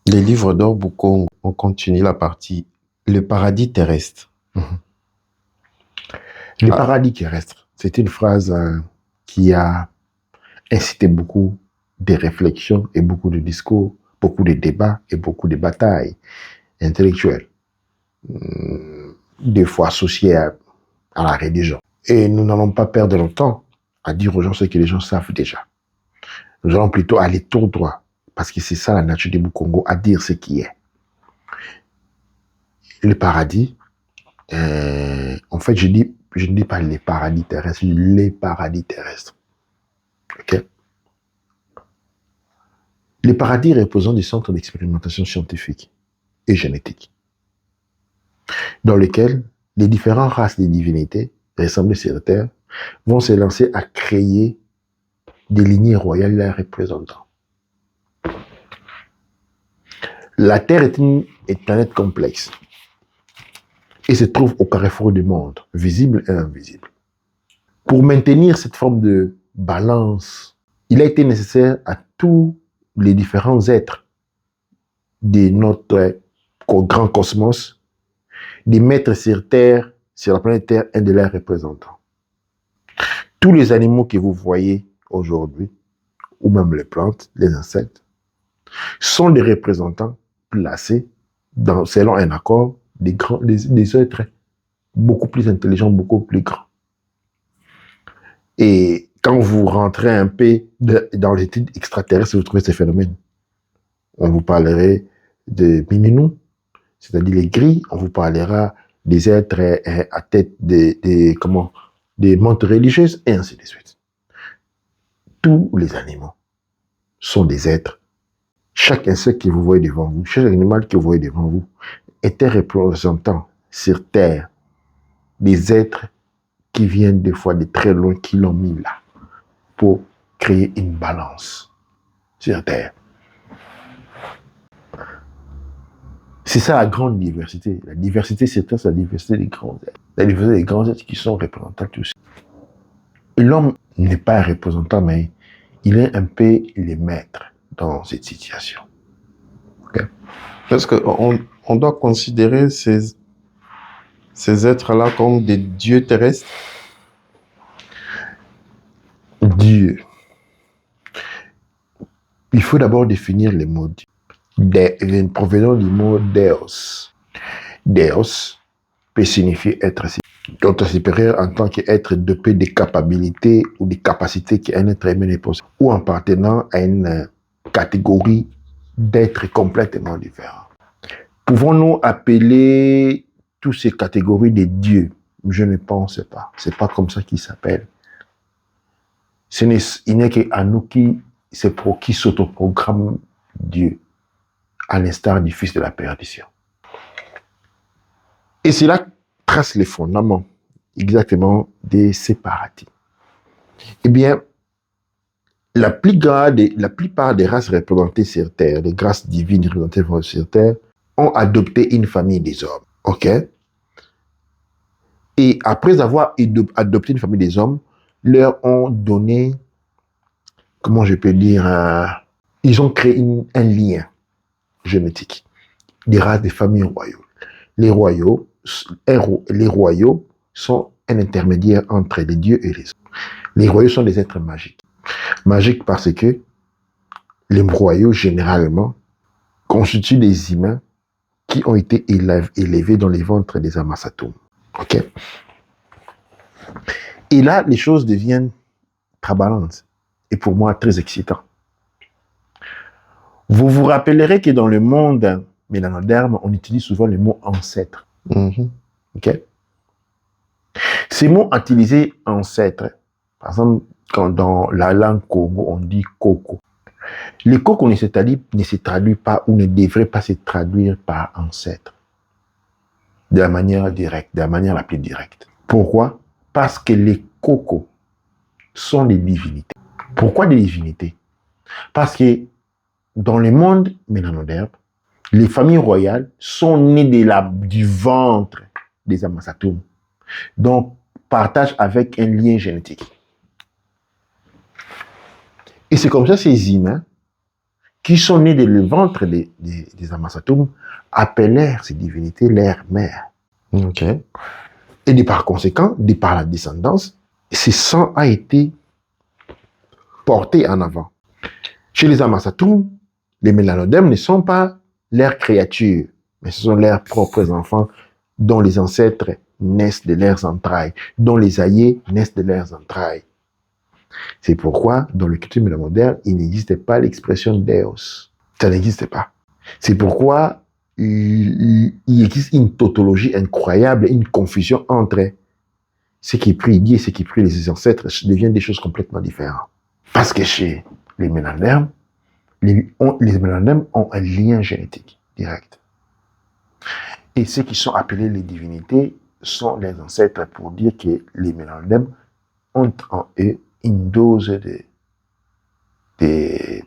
Les livres d'Or Bukongo, on continue la partie Le paradis terrestre. Le Ah, paradis terrestre, c'est une phrase qui a incité beaucoup de réflexions et beaucoup de discours, beaucoup de débats et beaucoup de batailles intellectuelles, des fois associées à la religion. Et nous n'allons pas perdre le temps à dire aux gens ce que les gens savent déjà. Nous allons plutôt aller tout droit, parce que c'est ça la nature du Bukongo, à dire ce qui est. Le paradis, en fait, je ne dis pas les paradis terrestres, les paradis terrestres. Ok? Les paradis représentent des centres d'expérimentation scientifique et génétique, dans lesquels les différentes races des divinités ressemblées sur Terre vont se lancer à créer des lignées royales les représentant. La Terre est une planète complexe et se trouve au carrefour du monde, visible et invisible. Pour maintenir cette forme de balance, il a été nécessaire à tous les différents êtres de notre grand cosmos de mettre sur Terre, sur la planète Terre, un de leurs représentants. Tous les animaux que vous voyez aujourd'hui, ou même les plantes, les insectes, sont des représentants placés selon un accord des êtres beaucoup plus intelligents, beaucoup plus grands. Et quand vous rentrez un peu dans l'étude extraterrestre, vous trouvez ces phénomènes. On vous parlerait de Miminou, c'est-à-dire les grilles, on vous parlera des êtres à tête des montres religieuses, et ainsi de suite. Tous les animaux sont des êtres. Chaque insecte que vous voyez devant vous, chaque animal que vous voyez devant vous, est un représentant sur Terre des êtres qui viennent des fois de très loin, qui l'ont mis là, pour créer une balance sur Terre. C'est ça la grande diversité. La diversité, c'est la diversité des grands êtres. La diversité des grands êtres qui sont représentants aussi. L'homme n'est pas un représentant, mais il est un peu le maître dans cette situation. okay. Parce qu'on doit considérer ces êtres-là comme des dieux terrestres. Dieu. Il faut d'abord définir les mots. Provenant du mot Deus. Deus peut signifier être supérieur en tant qu'être doté des capacités ou des capacités qu'un être humain ne possède, ou en appartenant à une catégorie d'êtres complètement différents. Pouvons-nous appeler toutes ces catégories de dieux? Je ne pense pas. C'est pas comme ça qu'ils s'appellent. Il n'est qu'à nous qui s'autoprogramme Dieu, à l'instar du Fils de la perdition. Et cela trace les fondements exactement des séparatis. Eh bien, la plupart des races représentées sur Terre, les races divines représentées sur Terre, ont adopté une famille des hommes. OK? Et après avoir adopté une famille des hommes, leur ont donné, comment je peux dire, ils ont créé un lien génétique des races des familles royaux. Les royaux sont un intermédiaire entre les dieux et les hommes. Les royaux sont des êtres magiques. Magiques parce que les royaux, généralement, constituent des humains qui ont été élevés dans les ventres des Amasatum. OK? Et là, les choses deviennent traballantes et pour moi très excitantes. Vous vous rappellerez que dans le monde mélanoderme, on utilise souvent le mot ancêtre. OK? Ces mots utilisés ancêtre, par exemple, quand dans la langue Congo, on dit coco. Le coco ne se traduit pas ou ne devrait pas se traduire par ancêtre de la manière directe, de la manière la plus directe. Pourquoi? Parce que les cocos sont des divinités. Pourquoi des divinités? Parce que dans le monde mélanoderme, les familles royales sont nées du ventre des Amasatum, donc partagent avec un lien génétique. Et c'est comme ça ces humains qui sont nés du ventre des Amazatoum, appelèrent ces divinités leurs mères. Ok. Et par conséquent, de par la descendance, ce sang a été porté en avant. Chez les Amazatoum, les mélanodèmes ne sont pas leurs créatures, mais ce sont leurs propres enfants dont les ancêtres naissent de leurs entrailles, dont les aïeux naissent de leurs entrailles. C'est pourquoi, dans le culture mélamoderne, il n'existait pas l'expression Deus. Ça n'existait pas. C'est pourquoi il existe une tautologie incroyable, une confusion entre ce qui prie Dieu et ce qui prie les ancêtres deviennent des choses complètement différentes. Parce que chez les mélanodèmes, les mélanodèmes ont un lien génétique direct. Et ceux qui sont appelés les divinités sont les ancêtres pour dire que les mélanodèmes ont en eux une dose de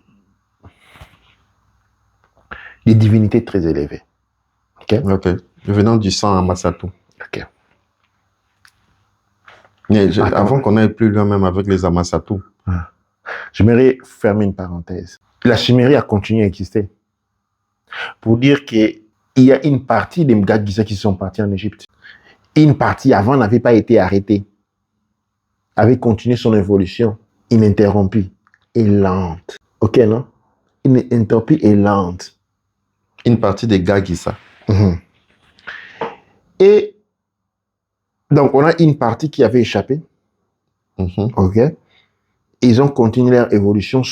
divinités très élevées. Ok. Venant du sang Amazatoum. Ok. Avant qu'on aille plus loin même avec les Amazatoum. J'aimerais fermer une parenthèse. La Sumérie a continué à exister. Pour dire qu'il y a une partie des Mgad-Giza qui sont partis en Égypte. Une partie avant n'avait pas été arrêtée. Avait continué son évolution ininterrompue et lente. Ok, non? Ininterrompue et lente. Une partie des Gagisa. Et donc, on a une partie qui avait échappé. Ok? Et ils ont continué leur évolution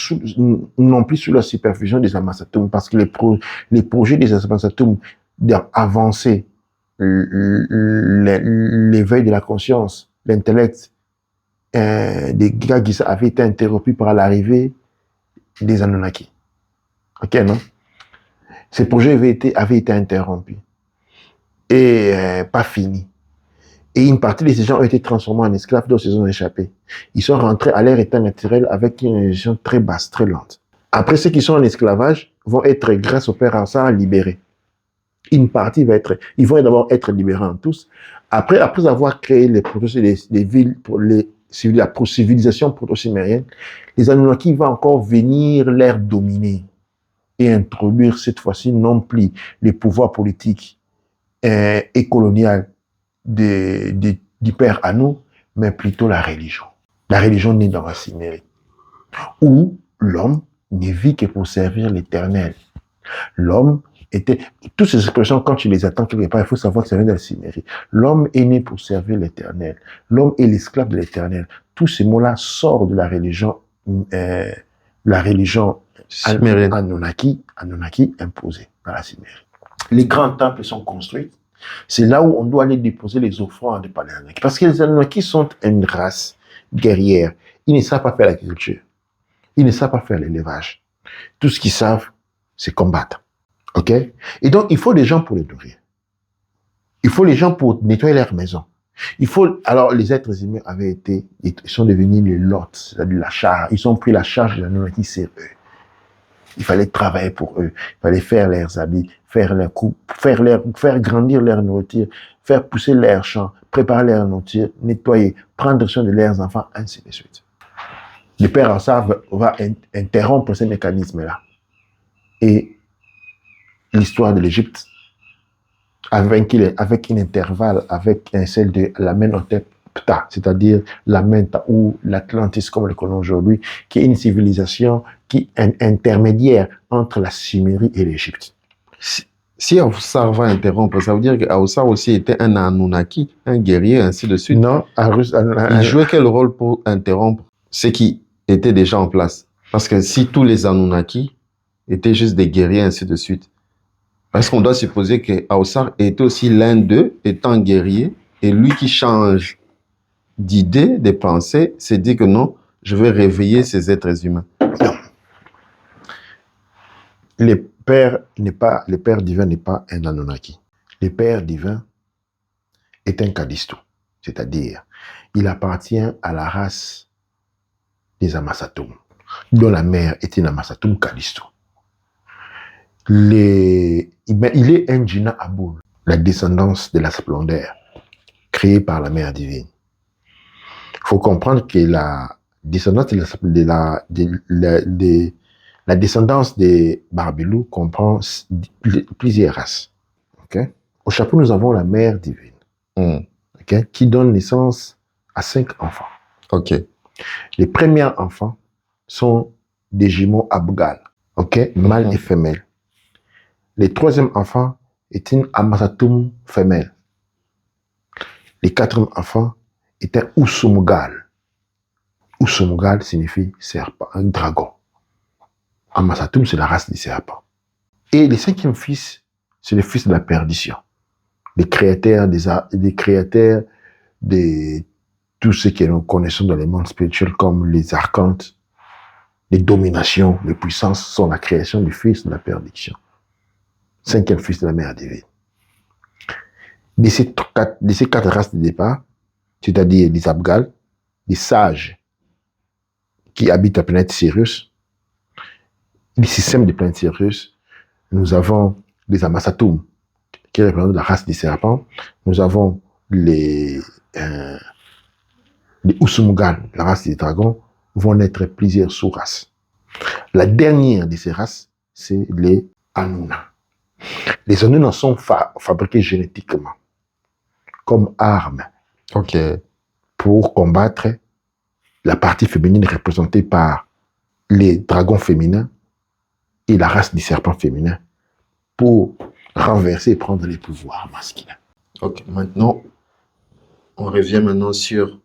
non plus sous la supervision des Amazatoum, parce que les projets des Amazatoum d'avancer l'éveil de la conscience, l'intellect des Gagisa avait été interrompu par l'arrivée des Anunnaki. Ok, non? Ces projets avaient été interrompus et pas finis. Et une partie de ces gens ont été transformés en esclaves, d'autres se sont échappés. Ils sont rentrés à leur état naturel avec une évolution très basse, très lente. Après, ceux qui sont en esclavage vont être, grâce au Père Ansar, libérés. Une partie va être... Ils vont d'abord être libérés en tous. Après avoir créé les processus des villes pour la civilisation proto-sumérienne, les Anunnaki vont encore venir les dominer et introduire cette fois-ci non plus les pouvoirs politiques et colonial du Père Anu, mais plutôt la religion. La religion née dans la Sumérie, où l'homme ne vit que pour servir l'Éternel. L'homme était... Toutes ces expressions, quand tu les attends quelque part, il faut savoir que ça vient de la Sumérie. L'homme est né pour servir l'Éternel. L'homme est l'esclave de l'Éternel. Tous ces mots-là sortent de la religion Anunnaki imposée dans la Sumérie. Les grands temples sont construits. C'est là où on doit aller déposer les offrandes par les Anunnaki. Parce que les Anunnaki sont une race guerrière. Ils ne savent pas faire l'agriculture. Ils ne savent pas faire l'élevage. Tout ce qu'ils savent, c'est combattre. OK? Et donc, il faut des gens pour les nourrir. Il faut les gens pour nettoyer leur maison. Alors, les êtres humains ils sont devenus les lots, c'est-à-dire la charge. Ils ont pris la charge de l'Anunnaki, c'est eux. Il fallait travailler pour eux. Il fallait faire leurs habits, faire leurs coupes, faire grandir leur nourriture, faire pousser leurs champs, préparer leur nourriture, nettoyer, prendre soin de leurs enfants, ainsi de suite. Le Père Ansar va interrompre ces mécanismes-là. Et l'histoire de l'Égypte, avec un intervalle, avec celle de l'Amenhotep, c'est-à-dire la Menta ou l'Atlantis comme on le connaît aujourd'hui, qui est une civilisation qui est intermédiaire entre la Sumérie et l'Égypte. Si Aoussar va interrompre, ça veut dire qu'Aoussar aussi était un Anunnaki, un guerrier, ainsi de suite. Non, il jouait quel rôle pour interrompre ce qui était déjà en place? Parce que si tous les Anunnaki étaient juste des guerriers, ainsi de suite, parce qu'on doit supposer qu'Aoussar était aussi l'un d'eux, étant guerrier, et lui qui change d'idée, de pensée, s'est dit que non, je vais réveiller ces êtres humains. Non. Le Père divin n'est pas un Anunnaki. Le Père divin est un Callisto, c'est-à-dire il appartient à la race des Amazatoum, dont la mère est une Amazatoum Callisto. Il est un Jina Aboul, la descendance de la splendeur, créée par la mère divine. Il faut comprendre que la descendance de La descendance des Barbelou comprend plusieurs races. Okay? Au chapeau, nous avons la mère divine, okay? Qui donne naissance à 5 enfants. Ok. Les premiers enfants sont des jumeaux Abgal, okay? Mâle et femelle. Le troisième enfant est une Amasatoum femelle. Le quatrième enfant est un Usumugal. Usumugal signifie serpent, un dragon. Amasatoum, c'est la race des serpents. Et le cinquième fils, c'est le fils de la perdition. Les créateurs de tout ce que nous connaissons dans les mondes spirituels comme les archontes, les dominations, les puissances sont la création du fils de la perdition. Cinquième fils de la mère divine. De ces quatre races de départ, c'est-à-dire les Abgal, les sages qui habitent la planète Sirius, le système de planète Sirius, nous avons les Amasatoum, qui représentent la race des serpents. Nous avons les Usumugal, la race des dragons, vont naître plusieurs sous-races. La dernière de ces races, c'est les Anuna. Les Anuna sont fabriqués génétiquement comme armes pour combattre la partie féminine représentée par les dragons féminins et la race des serpents féminins pour renverser et prendre les pouvoirs masculins. Ok, maintenant, on revient maintenant sur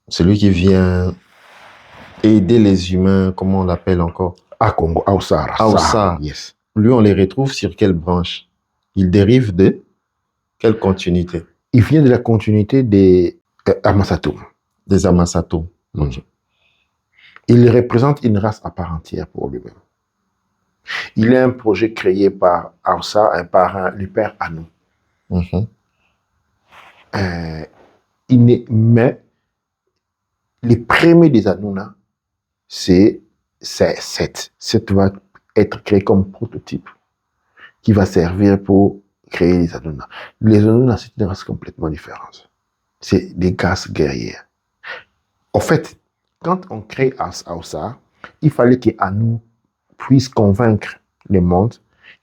celui qui vient aider les humains, comment on l'appelle encore? Akongo, Aosar. Aosar. Yes. Lui, on les retrouve sur quelle branche? Il dérive de quelle continuité? Il vient de la continuité des Amasatoum. Des Amasatoum. Okay. Il représente une race à part entière pour lui-même. Il est un projet créé par Aoussa et par le père Anou. Mais les premiers des Anouna, c'est 7. 7 va être créé comme prototype qui va servir pour créer les Anouna. Les Anouna, c'est une race complètement différente. C'est des casses guerrières. En fait, quand on crée Aoussa, il fallait qu'Anou puisse convaincre le monde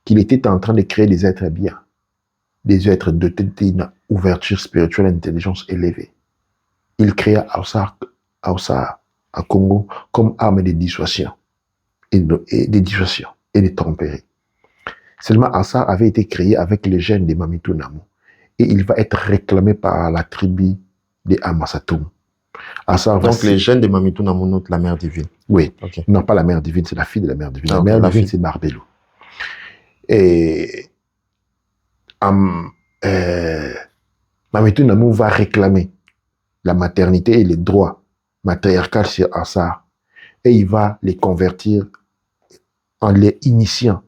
qu'il était en train de créer des êtres bien, des êtres dotés d'une ouverture spirituelle, intelligence élevée. Il créa Aoussa à Congo comme arme de dissuasion et de tromperie. Seulement Aoussa avait été créé avec les gènes de Mamito Namu et il va être réclamé par la tribu des Amasatoum. Donc les gènes de Mamito Namu notent la mère divine. Oui, non pas la mère divine, c'est la fille de la mère divine. La mère divine, c'est Barbelou. Et Mamito Namu va réclamer la maternité et les droits matriarcaux sur Assar. Et il va les convertir en les initiant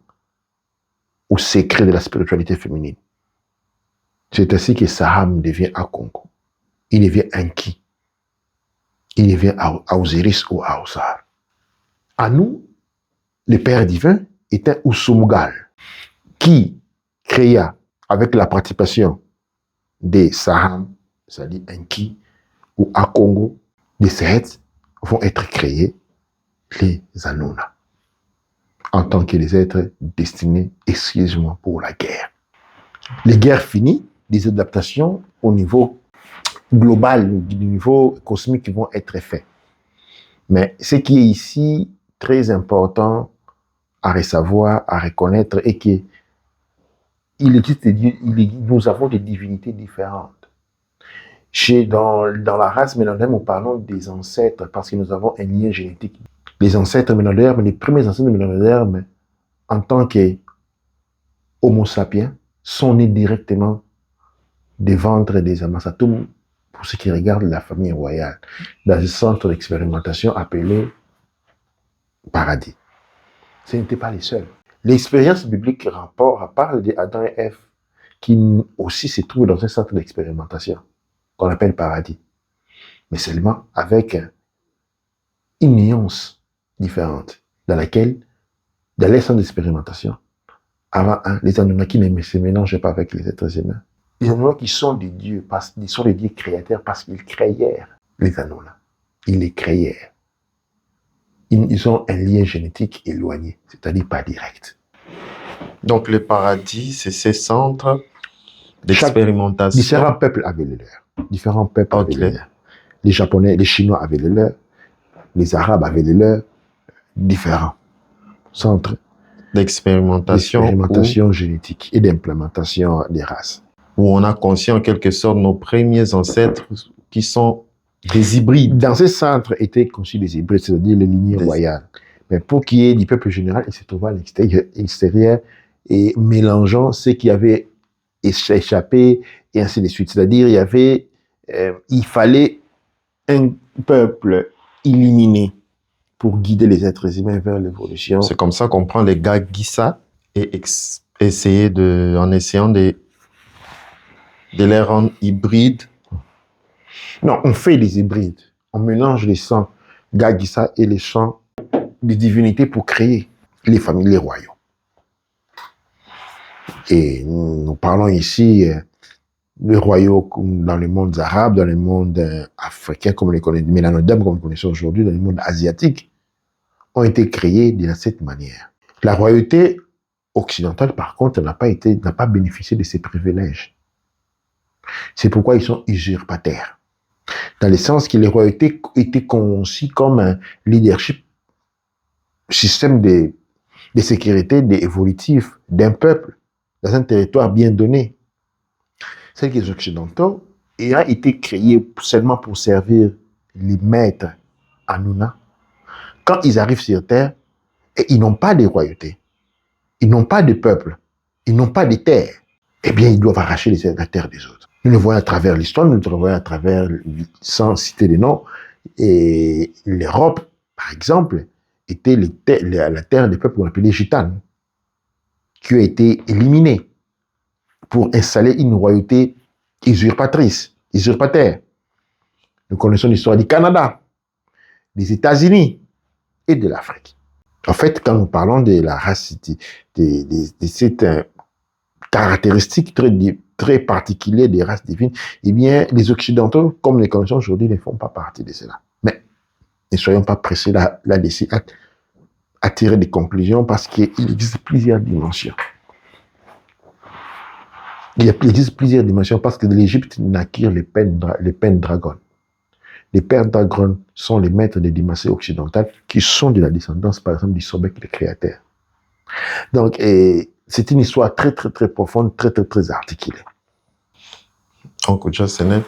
au secret de la spiritualité féminine. C'est ainsi que Saham devient Akongo. Il devient Anki. Il devient Osiris ou Aosar. À nous, le Père divin est un Usumugal qui créa avec la participation des Saham, c'est-à-dire Enki ou Akongo, des Sehet, vont être créés les Anuna en tant que les êtres destinés exclusivement pour la guerre. Les guerres finies, des adaptations au niveau global, du niveau cosmique vont être faites. Mais ce qui est ici très important à savoir, à reconnaître, est que nous avons des divinités différentes. Dans la race ménandère, nous parlons des ancêtres parce que nous avons un lien génétique. Les ancêtres ménandères, les premiers ancêtres ménandères, en tant que Homo sapiens, sont nés directement des ventres des Amasatoum pour ce qui regarde la famille royale, dans un centre d'expérimentation appelé Paradis. Ce n'étaient pas les seuls. L'expérience biblique parle d'Adam et Ève, qui aussi se trouvent dans un centre d'expérimentation qu'on appelle Paradis, mais seulement avec une nuance différente, dans laquelle, dans les centres d'expérimentation, avant les Anunnaki ne se mélangeaient pas avec les êtres humains. Les Anunnaki sont des dieux, ils sont des dieux créateurs parce qu'ils créèrent les Anunnaki. Ils les créèrent. ils ont un lien génétique éloigné, c'est-à-dire pas direct. Donc, le paradis, c'est ces centres d'expérimentation. Différents peuples avaient les leurs. Différents peuples avaient les leurs. Les Japonais, les Chinois avaient les leurs. Les Arabes avaient les leurs. Différents centres d'expérimentation génétique et d'implémentation des races. Où on a conçu en quelque sorte nos premiers ancêtres qui sont des hybrides. Dans ces centres étaient conçus des hybrides, c'est-à-dire les lignées royales. Mais pour qu'il y ait du peuple général, il se trouvait à l'extérieur et mélangeant ce qui avait échappé et ainsi de suite. C'est-à-dire, il fallait un peuple éliminé pour guider les êtres humains vers l'évolution. C'est comme ça qu'on prend les Gagissa et en essayant de les rendre hybrides. Non, on fait des hybrides. On mélange les sangs Gagissa et les sangs des divinités pour créer les familles, les royaumes. Et nous parlons ici de royaumes dans le monde arabe, dans le monde africain, comme on les connaît, mélanodermes, comme on les connaît aujourd'hui, dans le monde asiatique, ont été créés de cette manière. La royauté occidentale, par contre, n'a pas bénéficié de ces privilèges. C'est pourquoi ils sont usurpataires. Dans le sens que les royautés étaient conçues comme un leadership, système de sécurité évolutif d'un peuple dans un territoire bien donné. Celles que les Occidentaux ayant été créés seulement pour servir les maîtres Hanouna, quand ils arrivent sur Terre, et ils n'ont pas de royauté, ils n'ont pas de peuple, ils n'ont pas de terre, eh bien, ils doivent arracher la terre des autres. Nous le voyons à travers l'histoire, nous le voyons à travers, sans citer des noms, et l'Europe, par exemple, était la terre des peuples qu'on appelait les gitanes, qui a été éliminée pour installer une royauté usurpataire. Nous connaissons l'histoire du Canada, des États-Unis et de l'Afrique. En fait, quand nous parlons de la race, de cette caractéristique très particulière des races divines, eh bien, les Occidentaux, comme les connaissons aujourd'hui, ne font pas partie de cela. Mais ne soyons pas pressés là-dessus à tirer des conclusions parce qu'il existe plusieurs dimensions. Il existe plusieurs dimensions parce que de l'Égypte naquirent les Pendragon. Les Pendragon sont les maîtres des dynasties occidentales qui sont de la descendance, par exemple, du Sobek, le créateur. Donc, c'est une histoire très, très, très profonde, très, très, très articulée. Donc, Jah Senet,